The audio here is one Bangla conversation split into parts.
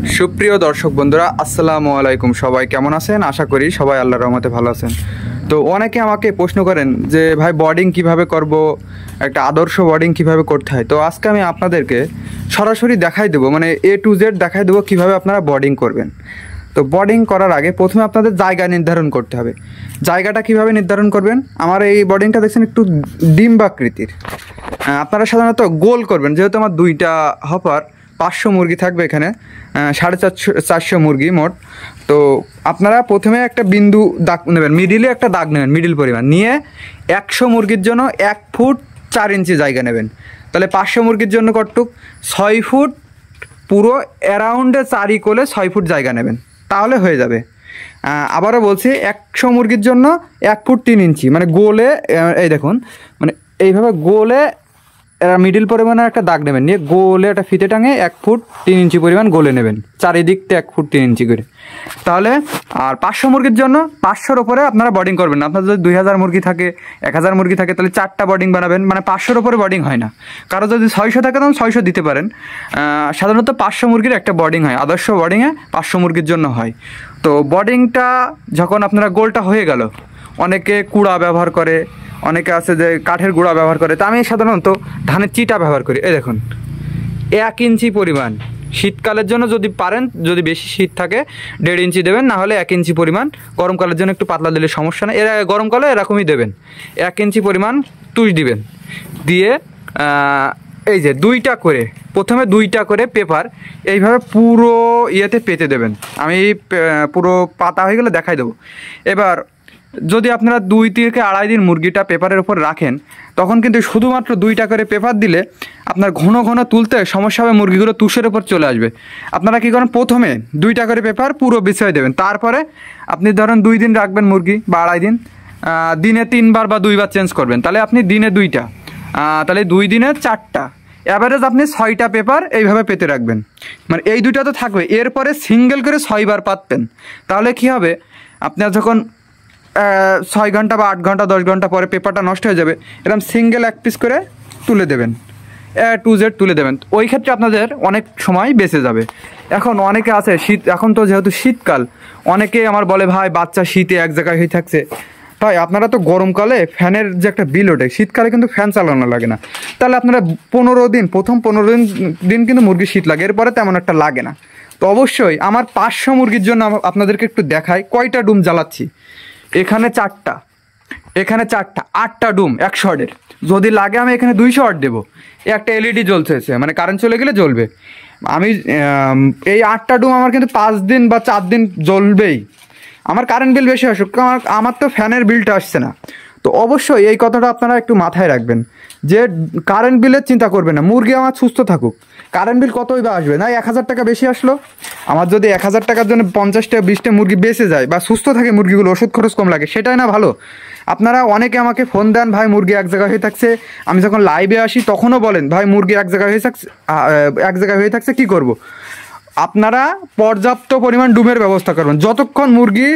সুপ্রিয় দর্শক বন্ধুরা, আসসালামু আলাইকুম। সবাই কেমন আছেন? আশা করি সবাই আল্লাহর রহমতে ভালো আছেন। তো অনেকে আমাকে প্রশ্ন করেন যে ভাই বোর্ডিং কিভাবে করব, একটা আদর্শ বোর্ডিং কিভাবে করতে হয়। তো আজকে আমি আপনাদেরকে সরাসরি দেখাই দেবো, মানে A to Z দেখাই দেবো কীভাবে আপনারা বোর্ডিং করবেন। তো বোর্ডিং করার আগে প্রথমে আপনাদের জায়গা নির্ধারণ করতে হবে। জায়গাটা কিভাবে নির্ধারণ করবেন? আমার এই বোর্ডিংটা দেখছেন একটু ডিম্বাকৃতির। আপনারা সাধারণত গোল করবেন, যেহেতু আমার দুইটা হপার 500 মুরগি থাকবে এখানে, 450 মুরগি মোট। তো আপনারা প্রথমে একটা বিন্দু দাগ নেবেন, মিডিলে একটা দাগ নেবেন, মিডিল পরিমাণ নিয়ে 100 মুরগির জন্য 1 ফুট 4 ইঞ্চি জায়গা নেবেন। তাহলে 500 মুরগির জন্য কতটুক? 6 ফুট, পুরো অ্যারাউন্ডে 4 ইকোলে 6 ফুট জায়গা নেবেন, তাহলে হয়ে যাবে। আবারও বলছি, 100 মুরগির জন্য 1 ফুট 3 ইঞ্চি, মানে গোলে এই দেখুন, মানে এইভাবে গোলে মিডিল পরিমাণের একটা দাগ নেবেন, নিয়ে গোলে একটা ফিতে টাঙে 1 ফুট 3 ইঞ্চি পরিমাণ গোলে নেবেন, চারিদিকতে 1 ফুট 3 ইঞ্চি করে। তাহলে আর 500 মুরগির জন্য 500-র ওপরে আপনারা বোর্ডিং করবেন না। আপনার যদি 2000 মুরগি থাকে, 1000 মুরগি থাকে, তাহলে 4টা বোর্ডিং বানাবেন, মানে 500-র ওপরে বোর্ডিং হয় না। কারো যদি 600 থাকে তখন 600 দিতে পারেন। সাধারণত 500 মুরগির একটা বোর্ডিং হয়, আদর্শ বোর্ডিংয়ে 500 মুরগির জন্য হয়। তো বোর্ডিংটা যখন আপনারা গোলটা হয়ে গেল, অনেকে কুড়া ব্যবহার করে, অনেকে আছে যে কাঠের গুঁড়া ব্যবহার করে। তা আমি সাধারণত ধানের চিটা ব্যবহার করি। এই দেখুন, 1 ইঞ্চি পরিমাণ, শীতকালের জন্য যদি পারেন, যদি বেশি শীত থাকে 1.5 ইঞ্চি দেবেন, না হলে 1 ইঞ্চি পরিমাণ। গরমকালের জন্য একটু পাতলা দিলে সমস্যা নেই, এরা গরমকালে এরকমই দেবেন। 1 ইঞ্চি পরিমাণ তুষ দিবেন, দিয়ে এই যে 2টা করে, প্রথমে 2টা করে পেপার এইভাবে পুরো ইয়েতে পেতে দেবেন। আমি পুরো পাতা হয়ে গেলে দেখাই দেবো। এবার যদি আপনারা 2 থেকে আড়াই দিন মুরগিটা পেপারের উপর রাখেন, তখন কিন্তু শুধুমাত্র 2টা করে পেপার দিলে আপনার ঘন ঘন তুলতে সমস্যা হবে, মুরগিগুলো তুষের উপর চলে আসবে। আপনারা কী করেন, প্রথমে 2টা করে পেপার পুরো বিছিয়ে দেবেন, তারপরে আপনি ধরেন 2 দিন রাখবেন মুরগি বা আড়াই দিন, দিনে 3বার বা 2বার চেঞ্জ করবেন, তাহলে আপনি দিনে 2টা, তাহলে 2 দিনে 4টা, অ্যাভারেজ আপনি 6টা পেপার এইভাবে পেতে রাখবেন। মানে এই 2টা তো থাকবে, এরপরে সিঙ্গেল করে 6বার পাতবেন। তাহলে কী হবে, আপনার যখন 6 ঘন্টা বা 8 ঘন্টা 10 ঘন্টা পরে পেপারটা নষ্ট হয়ে যাবে, এরকম সিঙ্গেল 1 পিস করে তুলে দেবেন, A to Z তুলে দেবেন। ওই ক্ষেত্রে আপনাদের অনেক সময় বেঁচে যাবে। এখন অনেকে আছে, শীত এখন তো যেহেতু শীতকাল, অনেকে আমার বলে ভাই বাচ্চা শীতে এক জায়গায় হয়ে থাকছে। তাই আপনারা তো গরমকালে ফ্যানের যে একটা বিল ওঠে, শীতকালে কিন্তু ফ্যান চালানো লাগে না। তাহলে আপনারা 15 দিন, প্রথম 15 দিন কিন্তু মুরগি শীত লাগে, এরপরে তেমন একটা লাগে না। তো অবশ্যই আমার 500 মুরগির জন্য আপনাদেরকে একটু দেখাই কয়টা ডুম জ্বালাচ্ছি। এখানে 4টা, এখানে 4টা, 8টা ডুম 100 ওয়াটের। যদি লাগে আমি এখানে 200 ওয়াট দেবো। একটা এলইডি জ্বলছে, মানে কারেন্ট চলে গেলে জ্বলবে। আমি এই 8টা ডুম আমার কিন্তু 5 দিন বা 4 দিন জ্বলবেই। আমার কারেন্ট বিল বেশি আসুক, আমার তো ফ্যানের বিলটা আসছে না। তো অবশ্যই এই কথাটা আপনারা একটু মাথায় রাখবেন যে কারেন্ট বিলের চিন্তা করবেন না, মুরগি আমার সুস্থ থাকুক। কারেন্ট বিল কতই বা আসবে, না 1000 টাকা বেশি আসলো, আমার যদি 1000 টাকার জন্য 50টা 20টা মুরগি বেঁচে যায় বা সুস্থ থাকে মুরগিগুলো, ওষুধ খরচ কম লাগে, সেটাই না ভালো। আপনারা অনেকে আমাকে ফোন দেন, ভাই মুরগি এক জায়গায় হয়ে থাকছে। আমি যখন লাইভে আসি তখনও বলেন ভাই মুরগি এক জায়গায় হয়ে থাকছে, কী করব? আপনারা পর্যাপ্ত পরিমাণ ডুমের ব্যবস্থা করবেন, যতক্ষণ মুরগি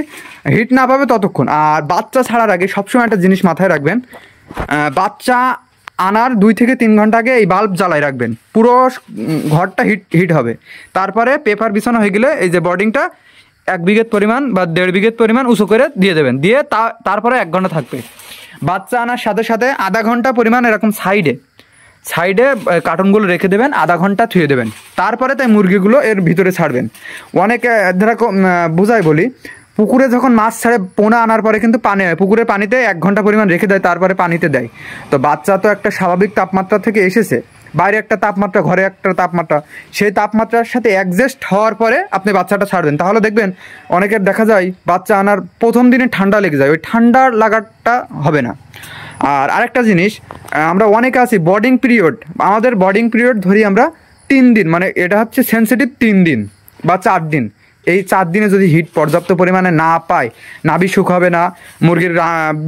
হিট না পাবে ততক্ষণ। আর বাচ্চা ছাড়ার আগে সবসময় একটা জিনিস মাথায় রাখবেন, বাচ্চা আনার 2 থেকে 3 ঘন্টা আগে এই বাল্ব জ্বালাই রাখবেন, পুরো ঘরটা হিট হবে। তারপরে পেপার বিছানো হয়ে গেলে এই যে বোর্ডিংটা 1 বিঘেত পরিমাণ বা 1.5 বিঘেত পরিমাণ উঁচু করে দিয়ে দেবেন, দিয়ে তারপরে 1 ঘন্টা থাকবে। বাচ্চা আনার সাথে সাথে আধা ঘন্টা পরিমাণ এরকম সাইডে কার্টুনগুলো রেখে দেবেন, আধা ঘন্টা থুয়ে দেবেন, তারপরে তাই মুরগিগুলো এর ভিতরে ছাড়বেন। অনেকে ধরা বুঝাই বলি, পুকুরে যখন মাছ ছাড়ে পোনা আনার পরে কিন্তু পানি হয়, পুকুরের পানিতে 1 ঘন্টা পরিমাণ রেখে দেয়, তারপরে পানিতে দেয়। তো বাচ্চা তো একটা স্বাভাবিক তাপমাত্রা থেকে এসেছে, বাইরে একটা তাপমাত্রা, ঘরে একটা তাপমাত্রা, সেই তাপমাত্রার সাথে অ্যাডজাস্ট হওয়ার পরে আপনি বাচ্চাটা ছাড়বেন। তাহলে দেখবেন অনেকের দেখা যায় বাচ্চা আনার প্রথম দিনে ঠান্ডা লেগে যায়, ওই ঠান্ডা লাগাটা হবে না। আর আরেকটা জিনিস, আমরা অনেকে আছি বোর্ডিং পিরিয়ড, আমাদের বোর্ডিং পিরিয়ড ধরি আমরা 3 দিন, মানে এটা হচ্ছে সেন্সিটিভ 3 দিন বা 4 দিন। এই 4 দিনে যদি হিট পর্যাপ্ত পরিমাণে না পায়, নাভি সুখ হবে না, মুরগির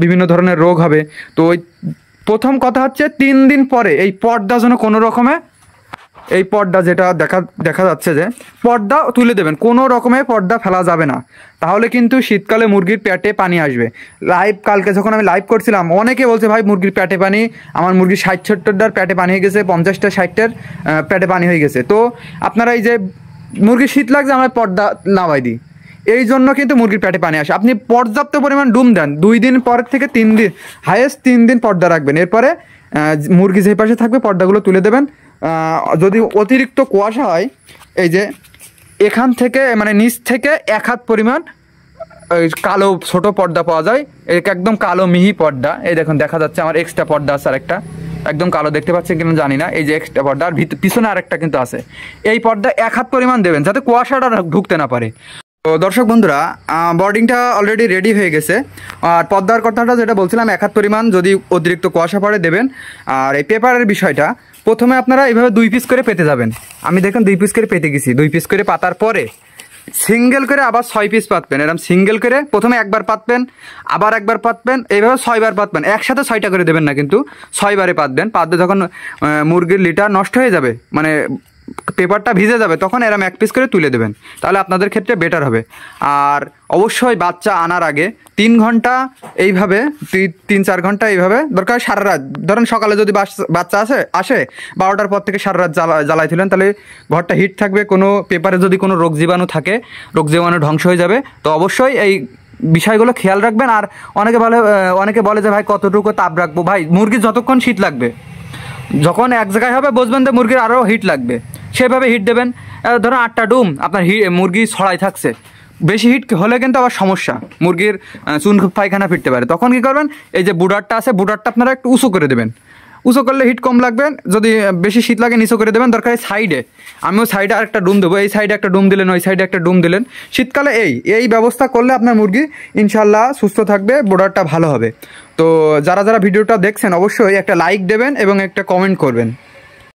বিভিন্ন ধরনের রোগ হবে। তো ওই প্রথম কথা হচ্ছে 3 দিন পরে এই পর্দা যেন কোনো রকমে, এই পর্দা যেটা দেখা যাচ্ছে যে পর্দা তুলে দেবেন, কোনো রকমের পর্দা ফেলা যাবে না, তাহলে কিন্তু শীতকালে মুরগির পেটে পানি আসবে। কালকে যখন আমি লাইভ করছিলাম অনেকে বলছে ভাই মুরগির পেটে পানি, আমার মুরগির 60-70টার পেটে পানি হয়ে গেছে, 50টা 60টার পেটে পানি হয়ে গেছে। তো আপনারা এই যে মুরগির শীত লাগছে আমরা পর্দা নামাই দিই, এই জন্য কিন্তু মুরগির পেটে পানি আসে। আপনি পর্যাপ্ত পরিমাণ ডুম দেন, 2 দিন পর থেকে 3 দিন, হাইয়েস্ট 3 দিন পর্দা রাখবেন। এরপরে মুরগি যে পাশে থাকবে পর্দাগুলো তুলে দেবেন। যদি অতিরিক্ত কুয়াশা হয়, এই যে এখান থেকে মানে নিচ থেকে 1 হাত পরিমাণ ওই কালো ছোট পর্দা পাওয়া যায়, একদম কালো মিহি পর্দা। এই দেখুন দেখা যাচ্ছে আমার এক্সট্রা পর্দা আছে আরেকটা, একদম কালো দেখতে পাচ্ছেন কিনা জানি না, এই যে এক্সট্রা পর্দা। আর পিছনে আরেকটা কিন্তু আছে। এই পর্দা 1 হাত পরিমাণ দেবেন যাতে কুয়াশাটা ঢুকতে না পারে। তো দর্শক বন্ধুরা, বোর্ডিংটা অলরেডি রেডি হয়ে গেছে। আর পর্দার কথাটা যেটা বলছিলাম, 1 হাত পরিমাণ যদি অতিরিক্ত কুয়াশা পড়ে দেবেন। আর এই পেপারের বিষয়টা, প্রথমে আপনারা এইভাবে 2 পিস করে পেতে যাবেন। আমি দেখুন 2 পিস করে পেতে গেছি। 2 পিস করে পাতার পরে সিঙ্গেল করে আবার 6 পিস পাতবেন। এরকম সিঙ্গেল করে প্রথমে একবার পাতবেন, আবার একবার পাতবেন, এইভাবে 6 বার পাতবেন। একসাথে 6টা করে দেবেন না, কিন্তু 6 বারে পাতবেন। পাতবে যখন মুরগির লিটার নষ্ট হয়ে যাবে, মানে পেপারটা ভিজে যাবে, তখন এরম 1 পিস করে তুলে দেবেন, তাহলে আপনাদের ক্ষেত্রে বেটার হবে। আর অবশ্যই বাচ্চা আনার আগে 3 ঘন্টা এইভাবে, 3-4 ঘন্টা এইভাবে, দরকার সারা রাত। ধরেন সকালে যদি বাচ্চা আসে 12টার পর থেকে সারা রাত জ্বালাইছিলেন, তাহলে ঘরটা হিট থাকবে। কোনো পেপারে যদি কোনো রোগ জীবাণু থাকে, রোগ জীবাণু ধ্বংস হয়ে যাবে। তো অবশ্যই এই বিষয়গুলো খেয়াল রাখবেন। আর অনেকে বলে যে ভাই কতটুকু তাপ রাখবো। ভাই মুরগির যতক্ষণ শীত লাগবে, যখন এক জায়গায় হবে বুঝবেন যে মুরগির আরও হিট লাগবে, সেভাবে হিট দেবেন। ধরুন 8টা ডুম আপনার মুরগি ছড়াই থাকছে, বেশি হিট হলে কিন্তু আবার সমস্যা, মুরগির চুন পায়খানা ফিরতে পারে। তখন কী করবেন, এই যে বুডারটা আছে, বুডারটা আপনারা একটু উঁচু করে দেবেন। উঁচু করলে হিট কম লাগবে। যদি বেশি শীত লাগে নিচু করে দেবেন। দরকার সাইডে, আমিও সাইডে আরেকটা ডুম দেবো। এই সাইডে একটা ডুম দিলেন, ওই সাইডে একটা ডুম দিলেন। শীতকালে এই ব্যবস্থা করলে আপনার মুরগি ইনশাল্লাহ সুস্থ থাকবে, বোর্ডারটা ভালো হবে। তো যারা ভিডিওটা দেখছেন অবশ্যই একটা লাইক দেবেন এবং একটা কমেন্ট করবেন।